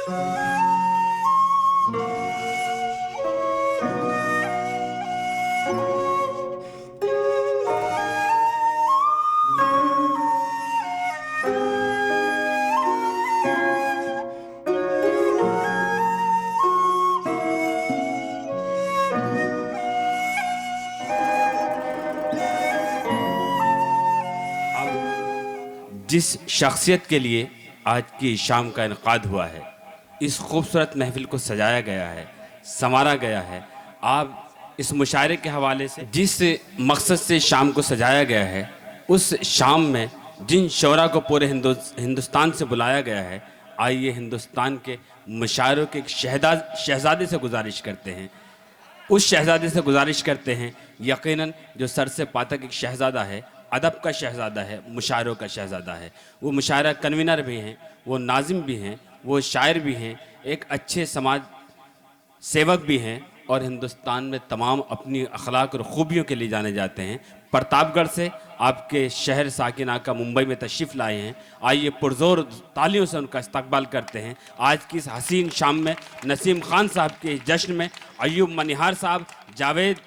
जिस शख्सियत के लिए आज की शाम का इनकाद हुआ है, इस खूबसूरत महफिल को सजाया गया है, संवारा गया है, आप इस मुशायरे के हवाले से जिस मकसद से शाम को सजाया गया है, उस शाम में जिन शोरा को पूरे हिंदुस्तान से बुलाया गया है, आइए हिंदुस्तान के मुशायरों के एक शहजादे से गुजारिश करते हैं, उस शहजादे से गुजारिश करते हैं, यकीनन जो सर से पातक एक शहजादा है, अदब का शहजादा है, मुशायरों का शहजादा है। वो मुशायरा कन्वीनर भी हैं, वो नाजिम भी हैं, वो शायर भी हैं, एक अच्छे समाज सेवक भी हैं और हिंदुस्तान में तमाम अपनी अखलाक और ख़ूबियों के लिए जाने जाते हैं। प्रतापगढ़ से आपके शहर साकिना का मुंबई में तशरीफ़ लाए हैं। आइए पुरज़ोर तालियों से उनका इस्तकबाल करते हैं। आज की इस हसीन शाम में नसीम खान साहब के जश्न में अय्यूब मनिहार साहब, जावेद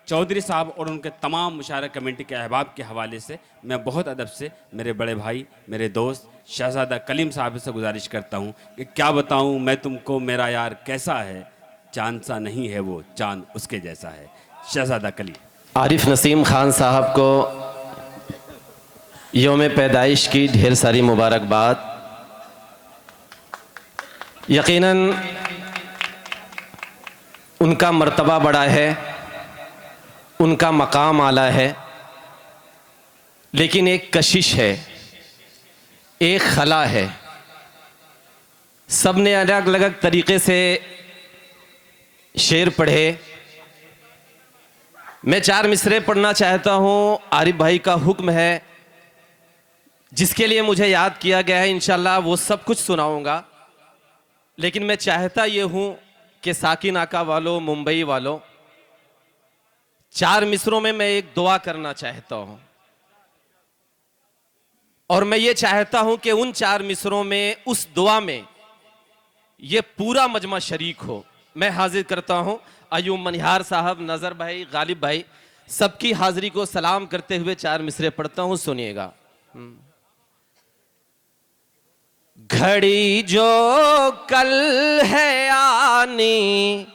चौधरी साहब और उनके तमाम मुशायरा कमेटी के अहबाब के हवाले से मैं बहुत अदब से मेरे बड़े भाई, मेरे दोस्त शहजादा कलीम साहब से गुजारिश करता हूँ कि क्या बताऊँ मैं तुमको मेरा यार कैसा है, चांद सा नहीं है वो, चांद उसके जैसा है। शहजादा कलीम। आरिफ नसीम खान साहब को यौम पैदाइश की ढेर सारी मुबारकबाद। यकीनन उनका मर्तबा बड़ा है, उनका मकाम आला है, लेकिन एक कशिश है, एक खला है। सब ने अलग अलग तरीक़े से शेर पढ़े। मैं 4 मिसरे पढ़ना चाहता हूँ। आरिफ भाई का हुक्म है, जिसके लिए मुझे याद किया गया है, इंशाल्लाह वो सब कुछ सुनाऊंगा। लेकिन मैं चाहता ये हूँ कि साकिन आका वालों, मुंबई वालों, 4 मिसरों में मैं एक दुआ करना चाहता हूँ और मैं ये चाहता हूँ कि उन 4 मिसरों में, उस दुआ में ये पूरा मजमा शरीक हो। मैं हाजिर करता हूँ अय्यूब मनिहार साहब, नज़र भाई, गालिब भाई, सबकी हाजिरी को सलाम करते हुए 4 मिसरे पढ़ता हूँ, सुनिएगा। घड़ी जो कल है आनी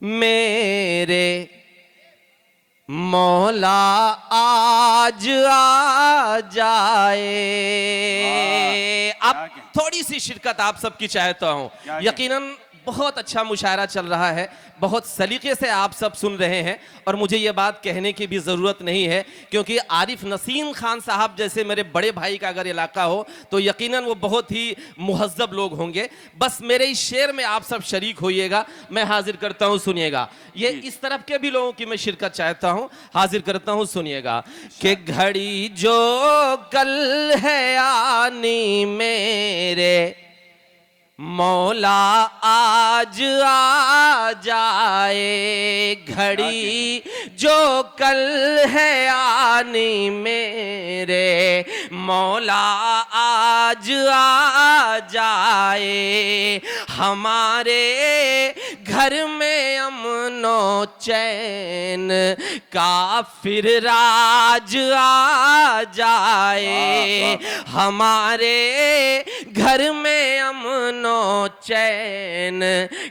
मेरे मौला आज आ जाए। अब थोड़ी सी शिरकत आप सबकी चाहता हूं। यकीनन बहुत अच्छा मुशायरा चल रहा है, बहुत सलीके से आप सब सुन रहे हैं और मुझे ये बात कहने की भी ज़रूरत नहीं है, क्योंकि आरिफ नसीम खान साहब जैसे मेरे बड़े भाई का अगर इलाका हो तो यकीनन वो बहुत ही मुहज़्ज़ब लोग होंगे। बस मेरे इस शेर में आप सब शरीक होइएगा। मैं हाजिर करता हूँ, सुनिएगा। ये इस तरफ के भी लोगों की मैं शिरकत चाहता हूँ, हाजिर करता हूँ, सुनिएगा। कि घड़ी जो कल है आनी मेरे मौला आज आ जाए। घड़ी जो कल है आनी मेरे मौला आज आ जाए। हमारे घर में अमनो चैन का फिर राज आ जाए। हमारे घर में अमनो चैन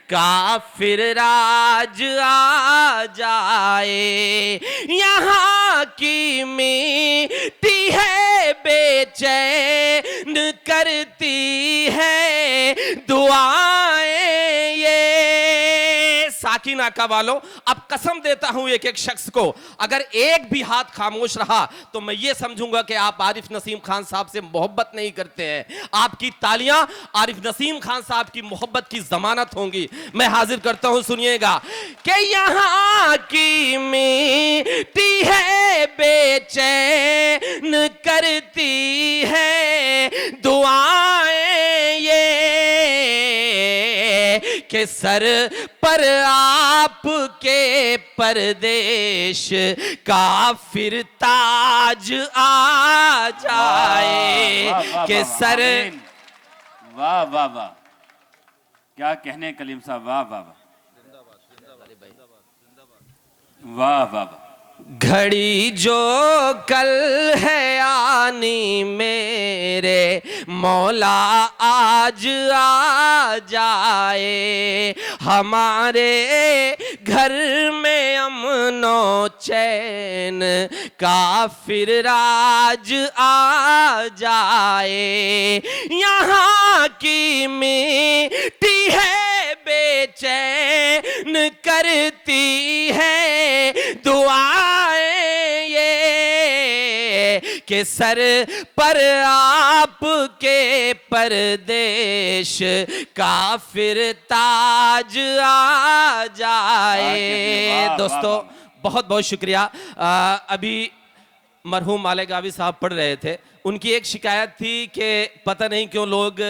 का फिर राज आ जाए। यहाँ की मिट्टी है बेचैन करती है दुआएं ये। साकिन आका वालों, अब कसम देता हूं एक एक शख्स को, अगर एक भी हाथ खामोश रहा तो मैं ये समझूंगा कि आप आरिफ नसीम खान साहब से मोहब्बत नहीं करते हैं। आपकी तालियां आरिफ नसीम खान साहब की मोहब्बत की जमानत होंगी। मैं हाजिर करता हूं, सुनिएगा। कि यहाँ की मिट्टी है बेचैन करती है दुआएं ये। के सर पर आपके परदेश का फिर ताज आ जाए। के सर वाह वाह वाह, क्या कहने कलीम साहब, वाह वाह वाह, वाह वाह वाह। घड़ी जो कल है आनी मेरे मौला आज आ जाए, हमारे घर में अमनो चैन का फिर राज आ जाए। यहाँ की मिट्टी है बेचैन करती है दुआएं ये, कि सर पर आपके परदेश का फिर ताज आ जाए। दोस्तों बहुत बहुत शुक्रिया। अभी मरहूम मालिक गावी साहब पढ़ रहे थे, उनकी एक शिकायत थी कि पता नहीं क्यों लोग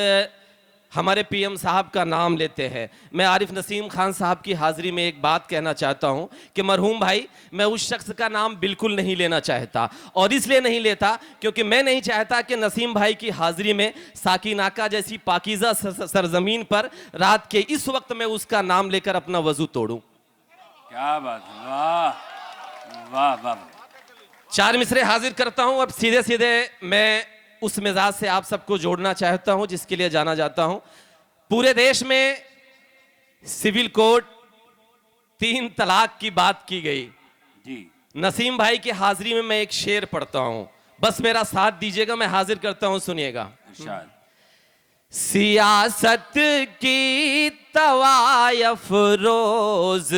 हमारे पीएम साहब का नाम लेते हैं। मैं आरिफ नसीम खान साहब की हाजिरी में एक बात कहना चाहता हूं कि मरहूम भाई, मैं उस शख्स का नाम बिल्कुल नहीं लेना चाहता, और इसलिए नहीं लेता क्योंकि मैं नहीं चाहता कि नसीम भाई की हाजिरी में साकिनाका जैसी पाकीज़ा सरजमीन पर रात के इस वक्त में उसका नाम लेकर अपना वजू तोड़ूं। क्या बात है, वाह वाह वाह। चार मिसरे हाजिर करता हूं। अब सीधे सीधे मैं उस मिजाज से आप सबको जोड़ना चाहता हूं जिसके लिए जाना जाता हूं। पूरे देश में सिविल कोड 3 तलाक की बात की गई जी। नसीम भाई की हाजिरी में मैं एक शेर पढ़ता हूं, बस मेरा साथ दीजिएगा, मैं हाजिर करता हूं, सुनिएगा। इरशाद। सियासत की तवायफ रोज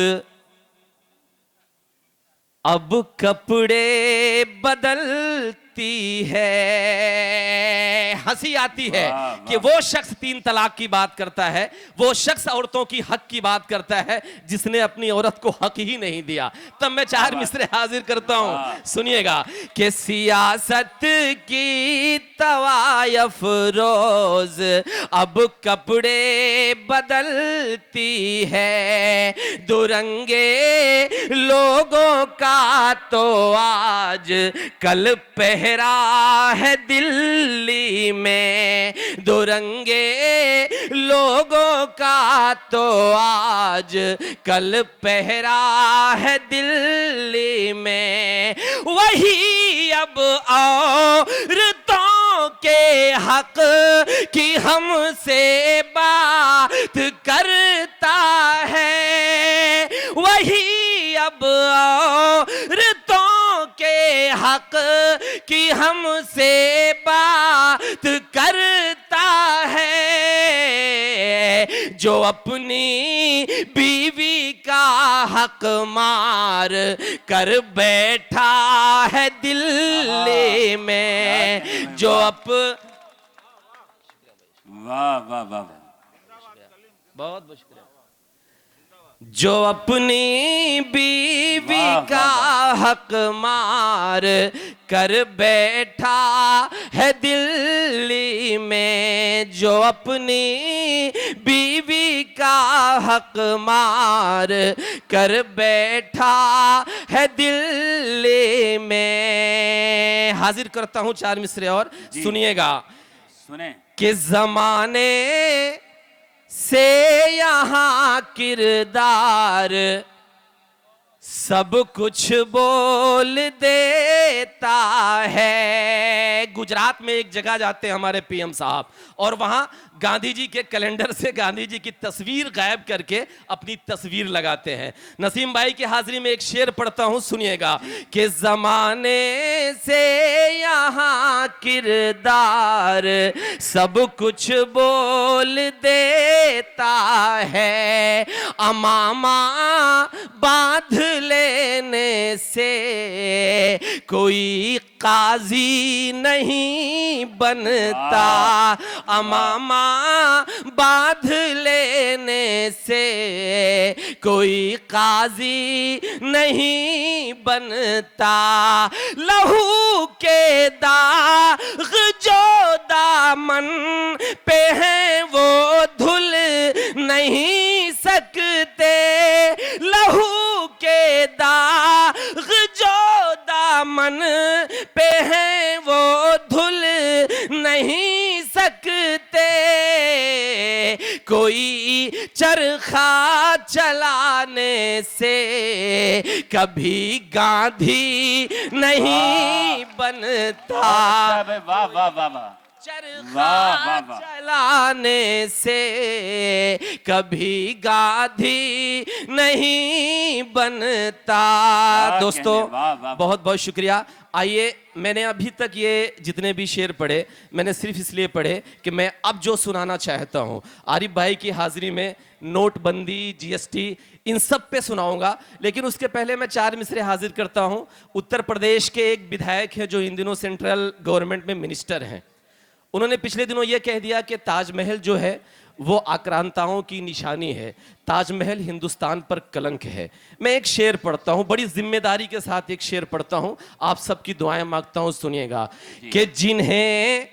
अब कपड़े बदलती है। हंसी आती है कि वो शख्स 3 तलाक की बात करता है, वो शख्स औरतों की हक की बात करता है जिसने अपनी औरत को हक ही नहीं दिया। तब मैं 4 मिसरे हाजिर करता हूं, सुनिएगा कि सियासत की तवायफ रोज अब कपड़े बदलती है, दुरंगे लोगों का तो आज कल पहरा है दिल्ली में, दुरंगे लोगों का तो आज कल पहरा है दिल्ली में। वही अब औरतों के हक की हमसे बात करता है, वही अब औरतों के हक की हमसे बात करता है, जो अपनी बीवी का हक मार कर बैठा है दिल्ली में, जो वाह वाह वाह, बहुत बहुत शुक्रिया, जो अपनी बीवी का हक मार कर बैठा है दिल्ली में, जो अपनी बीवी का हक मार कर बैठा है दिल्ली में। हाजिर करता हूं 4 मिसरे और सुनिएगा। सुने कि जमाने से यहाँ किरदार सब कुछ बोल देता है। गुजरात में एक जगह जाते हैं हमारे पीएम साहब, और वहां गांधी जी के कैलेंडर से गांधी जी की तस्वीर गायब करके अपनी तस्वीर लगाते हैं। नसीम भाई की हाजिरी में एक शेर पढ़ता हूं, सुनिएगा कि जमाने से यहाँ किरदार सब कुछ बोल देता है, अमामा बांध लेने से कोई काजी नहीं बनता, अमामा बांध लेने से कोई काजी नहीं बनता, लहू के दाग जो दामन पे हैं वो धुल नहीं सकते, लहू के दाग जो दामन पे हैं वो धुल नहीं सकते, कोई चरखा चलाने से कभी गांधी नहीं बनता। वाह वाह वाह वाह। चरखा चलाने से कभी गांधी नहीं बनता। दोस्तों बहुत बहुत शुक्रिया। आइए, मैंने अभी तक ये जितने भी शेर पढ़े मैंने सिर्फ इसलिए पढ़े कि मैं अब जो सुनाना चाहता हूँ आरिफ भाई की हाजिरी में नोटबंदी, जीएसटी, इन सब पे सुनाऊंगा। लेकिन उसके पहले मैं 4 मिसरे हाजिर करता हूँ। उत्तर प्रदेश के एक विधायक हैं जो इन दिनों सेंट्रल गवर्नमेंट में मिनिस्टर हैं। उन्होंने पिछले दिनों यह कह दिया कि ताजमहल जो है वो आक्रांताओं की निशानी है, ताजमहल हिंदुस्तान पर कलंक है। मैं एक शेर पढ़ता हूं, बड़ी जिम्मेदारी के साथ एक शेर पढ़ता हूं, आप सबकी दुआएं मांगता हूं, सुनिएगा। कि जिन्हें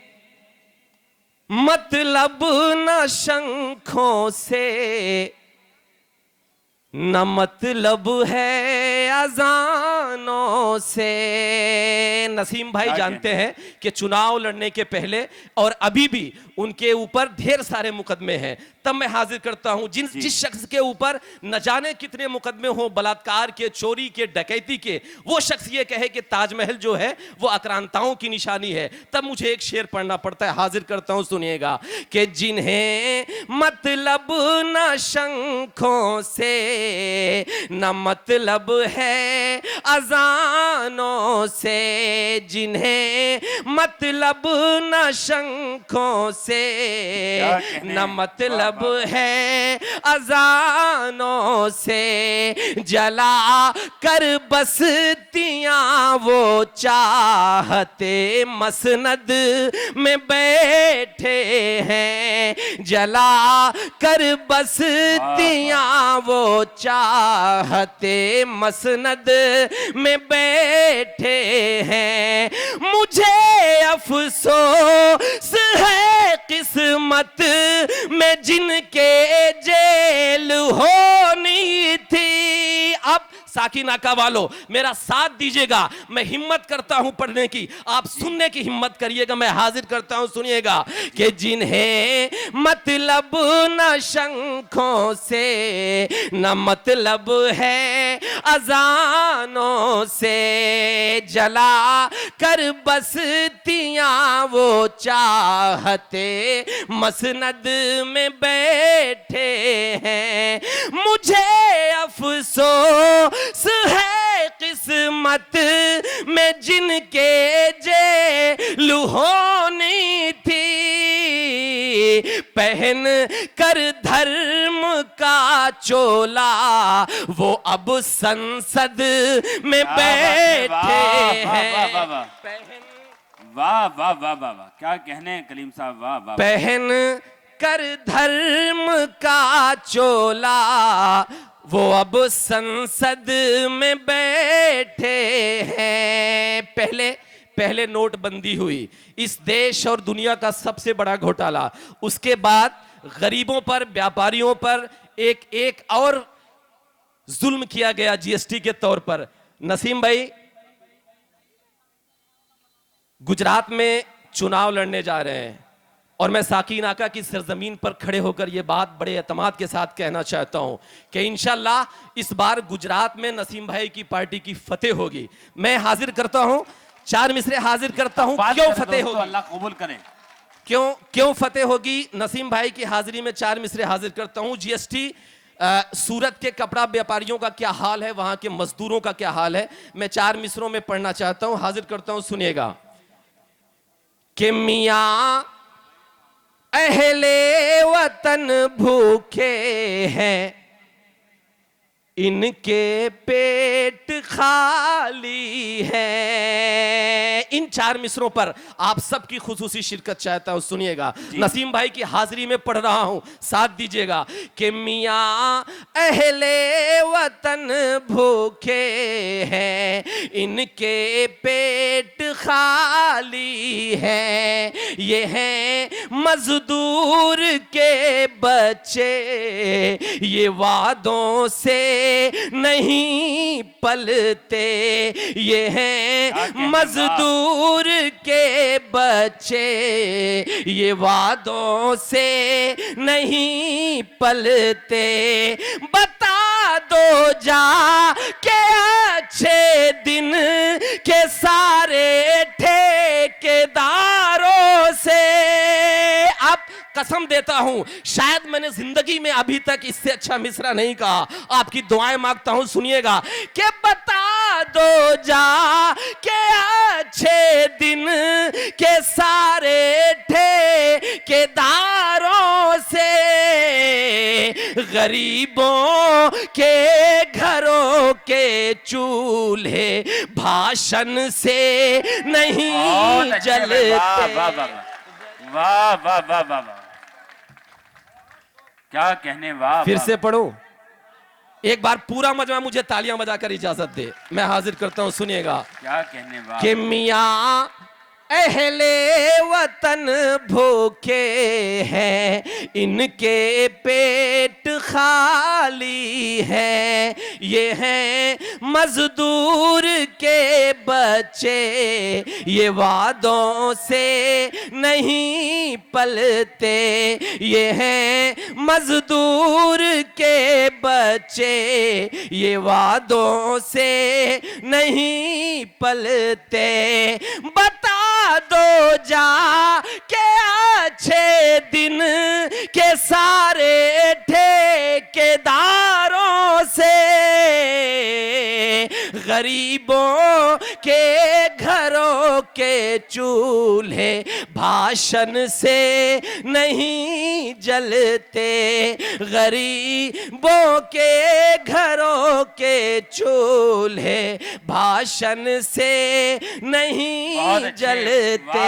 मतलब न शंखों से न मतलब है अजानों से। नसीम भाई जानते हैं कि चुनाव लड़ने के पहले और अभी भी उनके ऊपर ढेर सारे मुकदमे हैं। तब मैं हाजिर करता हूं जिस शख्स के ऊपर न जाने कितने मुकदमे हो, बलात्कार के, चोरी के, डकैती के, वो शख्स ये कहे कि ताजमहल जो है वो आक्रांताओं की निशानी है, तब मुझे एक शेर पढ़ना पड़ता है। हाजिर करता हूं, सुनिएगा। कि जिन्हें मतलब न शंखों से न मतलब है अजानों से, जिन्हें मतलब न शंखों से न मतलब है अजानों से, जला कर बस्तियां वो चाहते मसनद में बैठे हैं, जला कर बस्तियां वो चाहते मसनद में बैठे हैं। मुझे अफसोस है किस्मत में जिनके जेल होनी थी। अब साकी नाका वालों मेरा साथ दीजिएगा, मैं हिम्मत करता हूं पढ़ने की, आप सुनने की हिम्मत करिएगा। मैं हाजिर करता हूं, सुनिएगा। कि जिन्हें मतलब न शंखों से न मतलब है अजानों से, जला कर बस्तियां वो चाहते मसनद में बैठे हैं। मुझे अफसोस है किस्मत में जिनके जेल होनी थी, पहन कर धर्म का चोला वो अब संसद में बैठे हैं। वाह वाह वाह वाह वाह, क्या कहने हैं कलीम साहब, वाह वाह। पहन कर धर्म का चोला वो अब संसद में बैठे हैं। पहले नोटबंदी हुई, इस देश और दुनिया का सबसे बड़ा घोटाला। उसके बाद गरीबों पर, व्यापारियों पर एक और जुल्म किया गया जीएसटी के तौर पर। नसीम भाई गुजरात में चुनाव लड़ने जा रहे हैं और मैं साकी नाका की सरजमीन पर खड़े होकर यह बात बड़े एतमाद के साथ कहना चाहता हूं कि इंशाल्लाह इस बार गुजरात में नसीम भाई की पार्टी की फतेह होगी। मैं हाजिर करता हूं, 4 मिसरे हाजिर करता हूं। क्यों फतेह होगी, अल्लाह कबूल करे। क्यों फतेह होगी? नसीम भाई की हाजिरी में 4 मिसरे हाजिर करता हूं। जीएसटी, सूरत के कपड़ा व्यापारियों का क्या हाल है, वहां के मजदूरों का क्या हाल है, मैं 4 मिसरों में पढ़ना चाहता हूं। हाजिर करता हूं, सुनिएगा। कि मियां अहले वतन भूखे हैं, इनके पेट खाली है। इन 4 मिसरों पर आप सबकी खुसूसी शिरकत चाहता हूं, सुनिएगा। नसीम भाई की हाजिरी में पढ़ रहा हूं, साथ दीजिएगा। कि मियां अहले वतन भूखे हैं, इनके पेट खाली है, ये हैं मजदूर के बच्चे, ये वादों से नहीं पलते, ये हैं मजदूर के बच्चे, ये वादों से नहीं पलते, बता दो जा के अच्छे दिन के सारे ठेकेदारों से। अब कसम देता हूं शायद मैंने जिंदगी में अभी तक इससे अच्छा मिसरा नहीं कहा। आपकी दुआएं मांगता हूं, सुनिएगा कि बता दो जा के अच्छे दिन के सारे ठेकेदारों से, गरीबों के घरों के चूल्हे भाषण से नहीं जलते। वाह वाह वाह वाह वाह वाह वाह, क्या कहने, वाह। फिर से पढ़ो एक बार पूरा मजमा, मुझे तालियां बजाकर इजाजत दे, मैं हाजिर करता हूं, सुनिएगा। क्या कहने, वाह। कि मियाँ अहले वतन भूखे हैं, इनके पेट खाली है, ये हैं मजदूर के बच्चे, ये वादों से नहीं पलते, ये हैं मजदूर के बच्चे, ये वादों से नहीं पलते, बता दो जा के अच्छे दिन के सारे ठेकेदारों से, गरीबों के घरों के चूल्हे भाषण से नहीं जलते, गरीबों के घरों के चूल्हे भाषण से नहीं जलते।